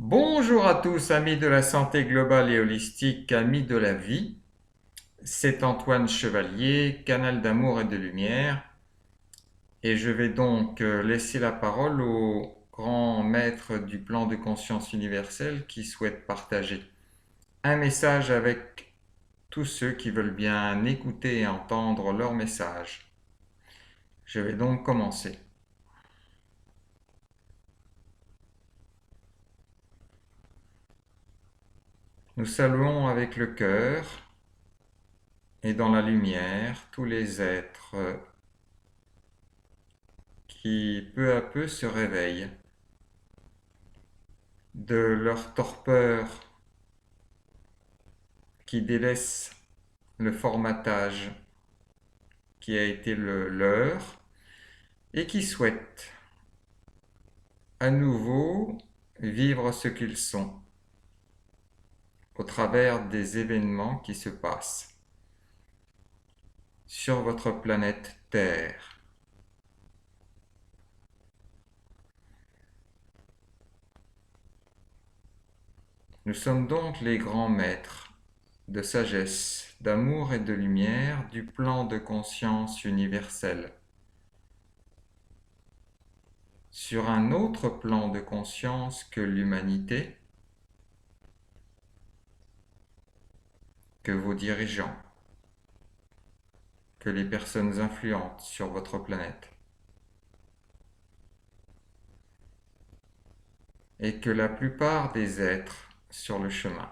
Bonjour à tous, amis de la santé globale et holistique, amis de la vie. C'est Antoine Chevalier, canal d'amour et de lumière. Et je vais donc laisser la parole au grand maître du plan de conscience universelle qui souhaite partager un message avec tous ceux qui veulent bien écouter et entendre leur message. Je vais donc commencer. Nous saluons avec le cœur et dans la lumière tous les êtres qui peu à peu se réveillent de leur torpeur qui délaisse le formatage qui a été le leur et qui souhaitent à nouveau vivre ce qu'ils sont au travers des événements qui se passent sur votre planète Terre. Nous sommes donc les grands maîtres de sagesse, d'amour et de lumière du plan de conscience universel. Sur un autre plan de conscience que l'humanité, que vos dirigeants, que les personnes influentes sur votre planète, et que la plupart des êtres sur le chemin.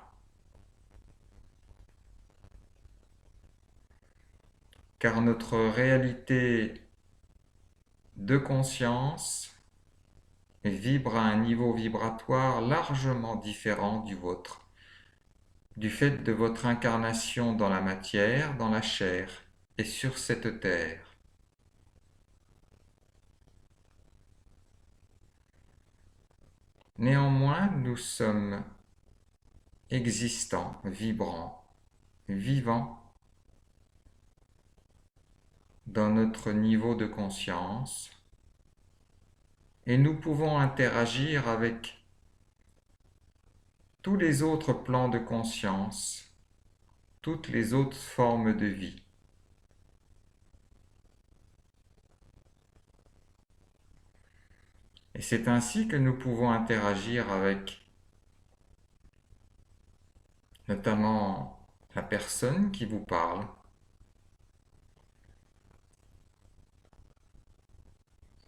Car notre réalité de conscience vibre à un niveau vibratoire largement différent du vôtre, du fait de votre incarnation dans la matière, dans la chair et sur cette terre. Néanmoins, nous sommes existants, vibrants, vivants dans notre niveau de conscience et nous pouvons interagir avec tous les autres plans de conscience, toutes les autres formes de vie. Et c'est ainsi que nous pouvons interagir avec notamment la personne qui vous parle,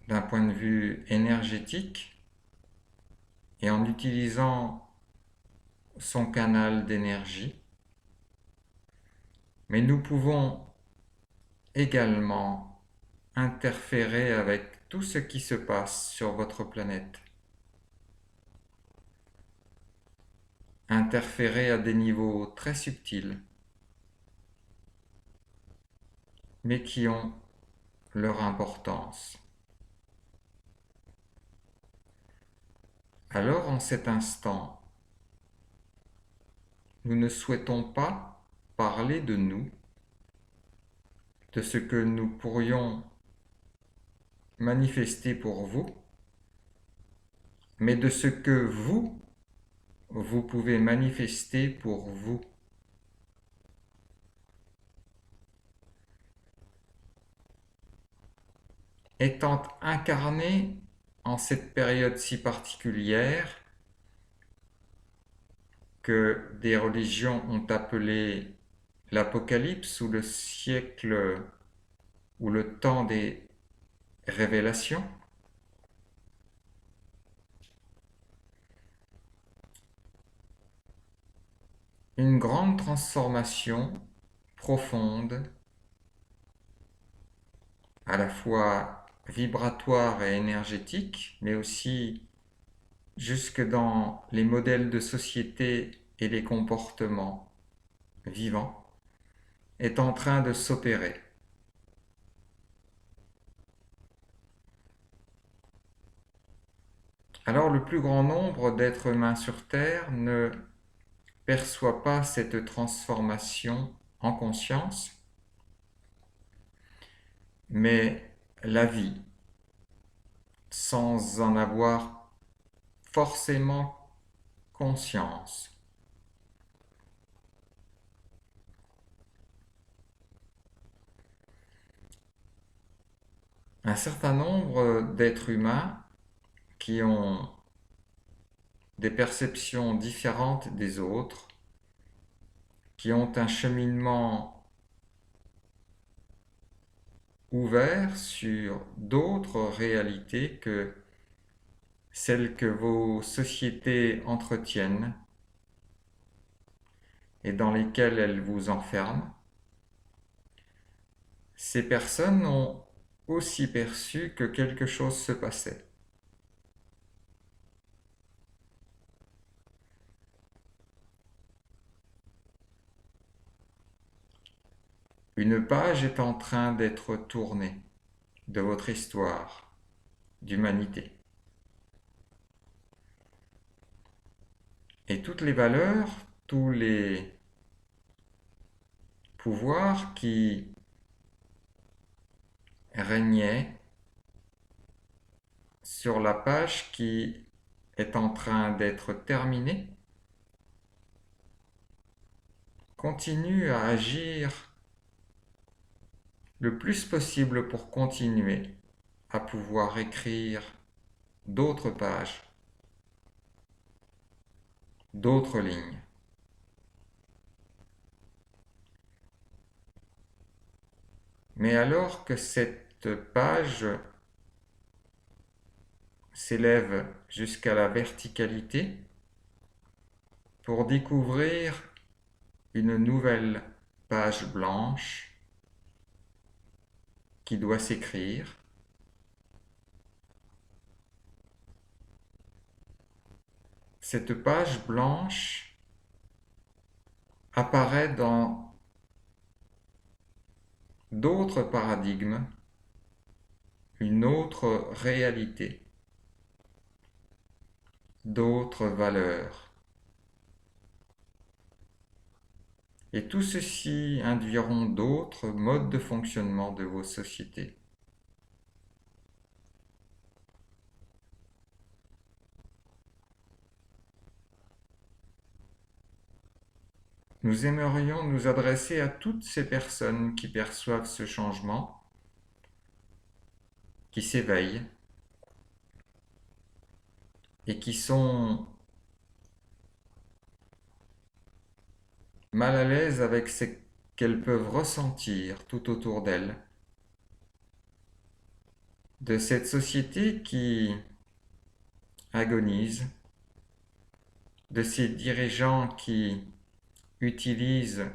d'un point de vue énergétique et en utilisant son canal d'énergie. Mais nous pouvons également interférer avec tout ce qui se passe sur votre planète. Interférer à des niveaux très subtils, mais qui ont leur importance. Alors, en cet instant, nous ne souhaitons pas parler de nous, de ce que nous pourrions manifester pour vous, mais de ce que vous pouvez manifester pour vous. Étant incarné en cette période si particulière que des religions ont appelé l'Apocalypse ou le siècle ou le temps des révélations, une grande transformation profonde, à la fois vibratoire et énergétique, mais aussi jusque dans les modèles de société et les comportements vivants, est en train de s'opérer. Alors le plus grand nombre d'êtres humains sur Terre ne perçoit pas cette transformation en conscience, mais la vie, sans en avoir forcément conscience. Un certain nombre d'êtres humains qui ont des perceptions différentes des autres, qui ont un cheminement ouvert sur d'autres réalités que celles que vos sociétés entretiennent et dans lesquelles elles vous enferment. Ces personnes ont aussi perçu que quelque chose se passait. Une page est en train d'être tournée de votre histoire d'humanité. Et toutes les valeurs, tous les pouvoirs qui régnaient sur la page qui est en train d'être terminée continuent à agir le plus possible pour continuer à pouvoir écrire d'autres pages, d'autres lignes. Mais alors que cette page s'élève jusqu'à la verticalité pour découvrir une nouvelle page blanche qui doit s'écrire, cette page blanche apparaît dans d'autres paradigmes, une autre réalité, d'autres valeurs. Et tout ceci induiront d'autres modes de fonctionnement de vos sociétés. Nous aimerions nous adresser à toutes ces personnes qui perçoivent ce changement, qui s'éveillent et qui sont mal à l'aise avec ce qu'elles peuvent ressentir tout autour d'elles, de cette société qui agonise, de ces dirigeants qui utilisent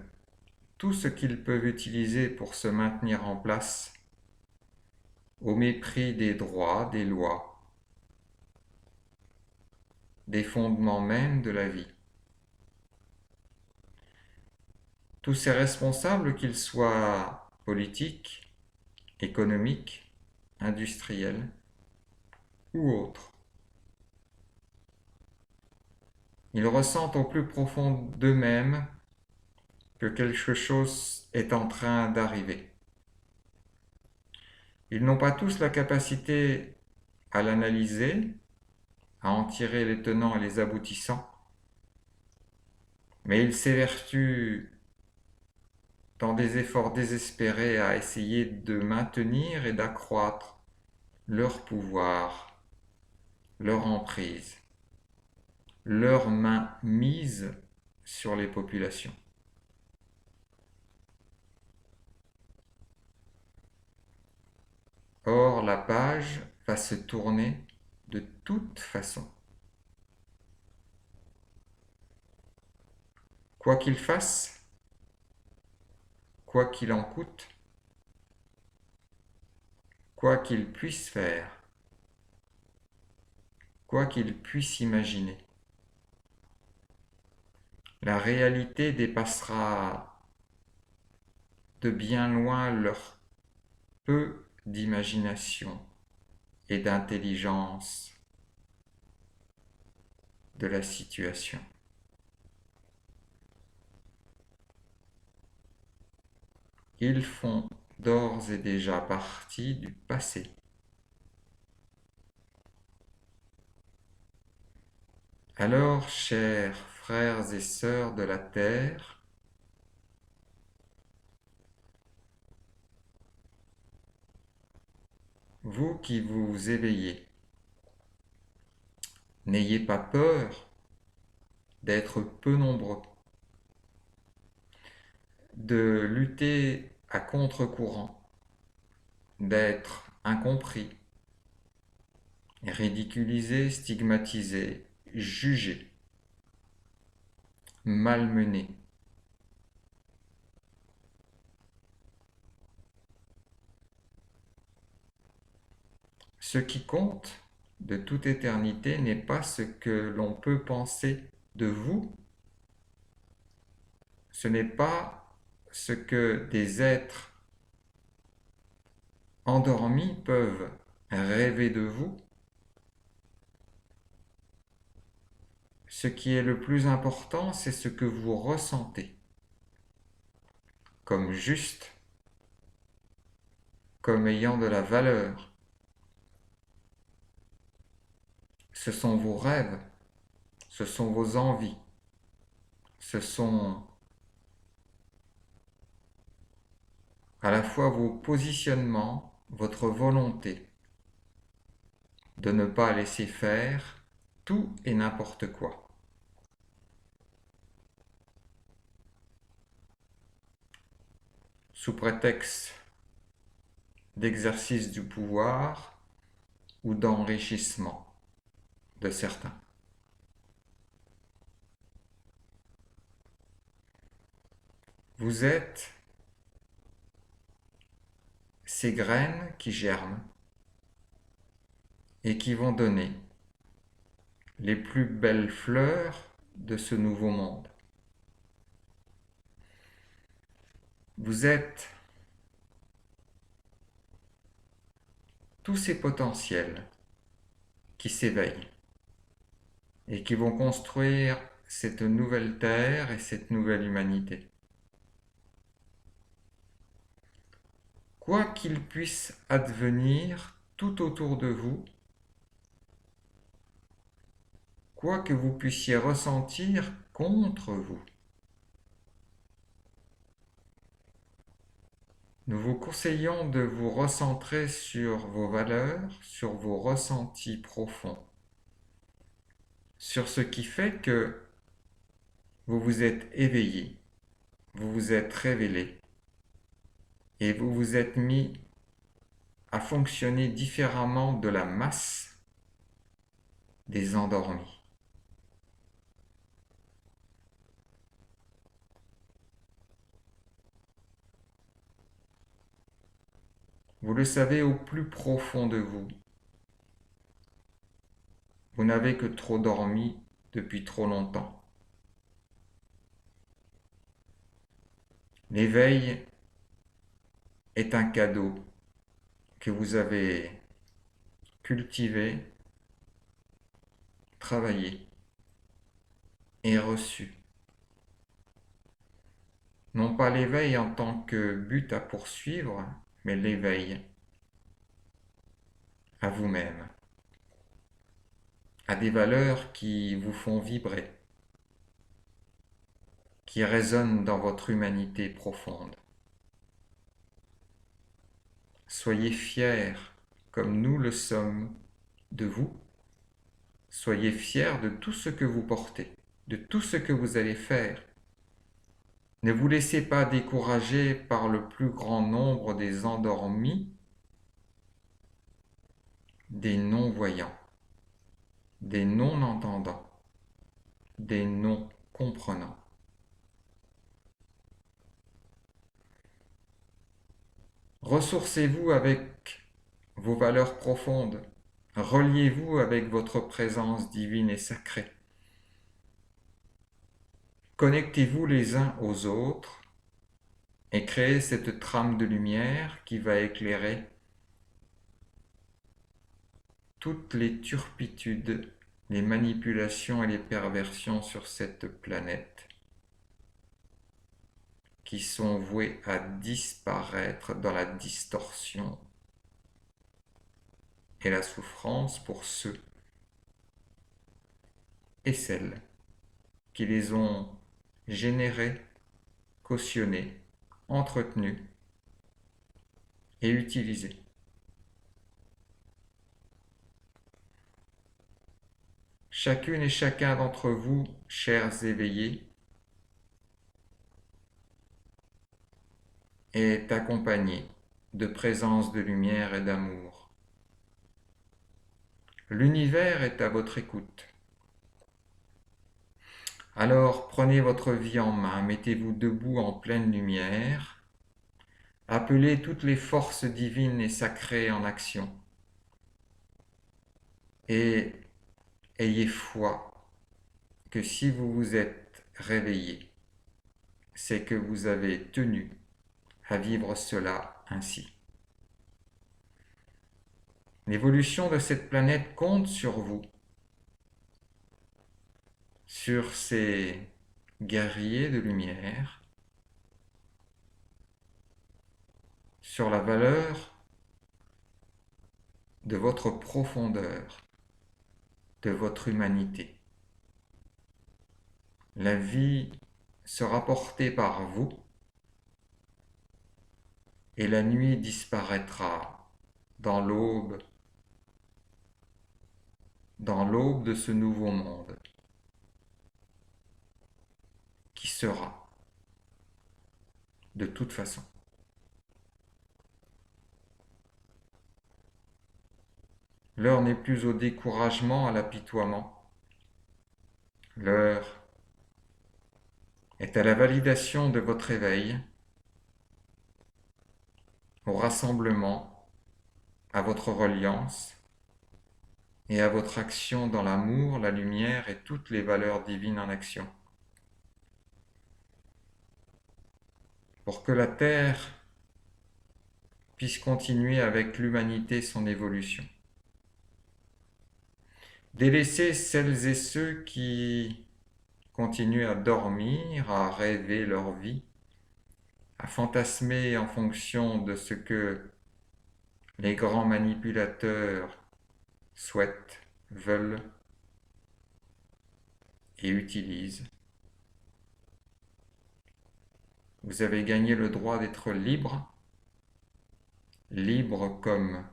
tout ce qu'ils peuvent utiliser pour se maintenir en place, au mépris des droits, des lois, des fondements même de la vie. Tous ces responsables, qu'ils soient politiques, économiques, industriels ou autres, ils ressentent au plus profond d'eux-mêmes que quelque chose est en train d'arriver. Ils n'ont pas tous la capacité à l'analyser, à en tirer les tenants et les aboutissants, mais ils s'évertuent dans des efforts désespérés à essayer de maintenir et d'accroître leur pouvoir, leur emprise, leur main mise sur les populations. Or, la page va se tourner de toute façon. Quoi qu'il fasse, quoi qu'il en coûte, quoi qu'il puisse faire, quoi qu'il puisse imaginer, la réalité dépassera de bien loin leur peu d'imagination et d'intelligence de la situation. Ils font d'ores et déjà partie du passé. Alors, chers frères et sœurs de la terre, vous qui vous éveillez, n'ayez pas peur d'être peu nombreux, de lutter à contre-courant, d'être incompris, ridiculisé, stigmatisé, jugé, malmené. Ce qui compte de toute éternité n'est pas ce que l'on peut penser de vous, ce n'est pas ce que des êtres endormis peuvent rêver de vous. Ce qui est le plus important, c'est ce que vous ressentez comme juste, comme ayant de la valeur. Ce sont vos rêves, ce sont vos envies, ce sont à la fois vos positionnements, votre volonté de ne pas laisser faire tout et n'importe quoi. Sous prétexte d'exercice du pouvoir ou d'enrichissement de certains. Vous êtes ces graines qui germent et qui vont donner les plus belles fleurs de ce nouveau monde. Vous êtes tous ces potentiels qui s'éveillent et qui vont construire cette nouvelle terre et cette nouvelle humanité. Quoi qu'il puisse advenir tout autour de vous, quoi que vous puissiez ressentir contre vous, nous vous conseillons de vous recentrer sur vos valeurs, sur vos ressentis profonds, sur ce qui fait que vous vous êtes éveillé, vous vous êtes révélé et vous vous êtes mis à fonctionner différemment de la masse des endormis. Vous le savez au plus profond de vous. Vous n'avez que trop dormi depuis trop longtemps. L'éveil est un cadeau que vous avez cultivé, travaillé et reçu. Non pas l'éveil en tant que but à poursuivre, mais l'éveil à vous-même, à des valeurs qui vous font vibrer, qui résonnent dans votre humanité profonde. Soyez fiers, comme nous le sommes, de vous. Soyez fiers de tout ce que vous portez, de tout ce que vous allez faire. Ne vous laissez pas décourager par le plus grand nombre des endormis, des non-voyants, des non-entendants, des non-comprenants. Ressourcez-vous avec vos valeurs profondes. Reliez-vous avec votre présence divine et sacrée. Connectez-vous les uns aux autres et créez cette trame de lumière qui va éclairer toutes les turpitudes, les manipulations et les perversions sur cette planète qui sont vouées à disparaître dans la distorsion et la souffrance pour ceux et celles qui les ont générés, cautionnés, entretenus et utilisés. Chacune et chacun d'entre vous, chers éveillés, est accompagné de présence de lumière et d'amour. L'univers est à votre écoute. Alors prenez votre vie en main, mettez-vous debout en pleine lumière, appelez toutes les forces divines et sacrées en action et ayez foi que si vous vous êtes réveillé, c'est que vous avez tenu à vivre cela ainsi. L'évolution de cette planète compte sur vous, sur ces guerriers de lumière, sur la valeur de votre profondeur, de votre humanité. La vie sera portée par vous et la nuit disparaîtra dans l'aube de ce nouveau monde qui sera de toute façon. L'heure n'est plus au découragement, à l'apitoiement. L'heure est à la validation de votre éveil, au rassemblement, à votre reliance et à votre action dans l'amour, la lumière et toutes les valeurs divines en action. Pour que la Terre puisse continuer avec l'humanité son évolution. Délaissez celles et ceux qui continuent à dormir, à rêver leur vie, à fantasmer en fonction de ce que les grands manipulateurs souhaitent, veulent et utilisent. Vous avez gagné le droit d'être libre, libre comme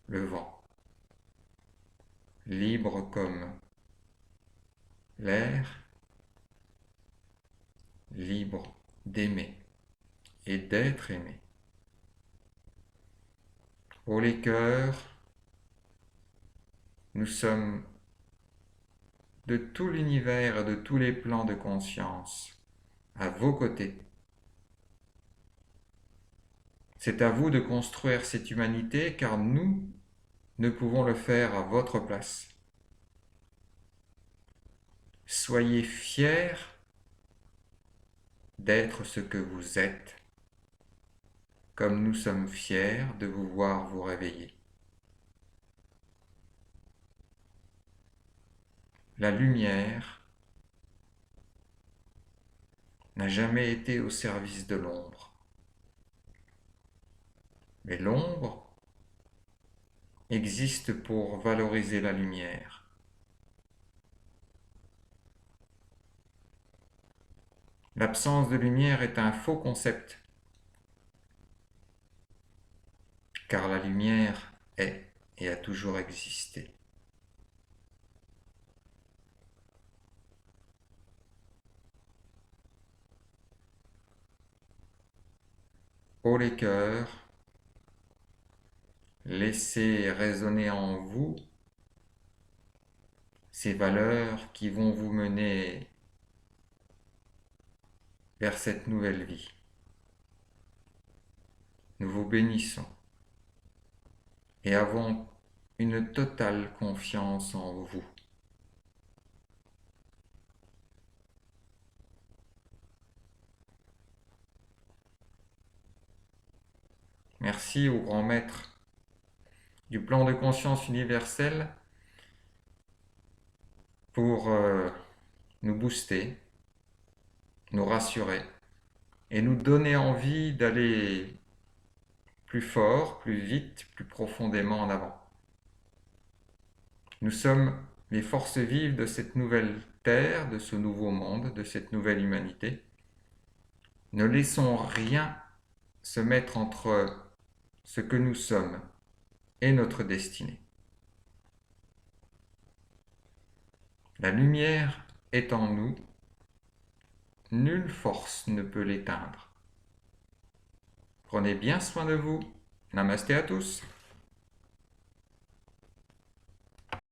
le vent, libre comme l'air, libre d'aimer et d'être aimé. Ô les cœurs, nous sommes de tout l'univers et de tous les plans de conscience à vos côtés. C'est à vous de construire cette humanité car nous ne pouvons le faire à votre place. Soyez fiers d'être ce que vous êtes, comme nous sommes fiers de vous voir vous réveiller. La lumière n'a jamais été au service de l'ombre. Mais l'ombre existe pour valoriser la lumière. L'absence de lumière est un faux concept, car la lumière est et a toujours existé. Ô les cœurs, laissez résonner en vous ces valeurs qui vont vous mener vers cette nouvelle vie. Nous vous bénissons et avons une totale confiance en vous. Merci au grand maître du plan de conscience universel pour nous booster, nous rassurer et nous donner envie d'aller plus fort, plus vite, plus profondément en avant. Nous sommes les forces vives de cette nouvelle terre, de ce nouveau monde, de cette nouvelle humanité. Ne laissons rien se mettre entre ce que nous sommes et notre destinée. La lumière est en nous, nulle force ne peut l'éteindre. Prenez bien soin de vous. Namasté à tous.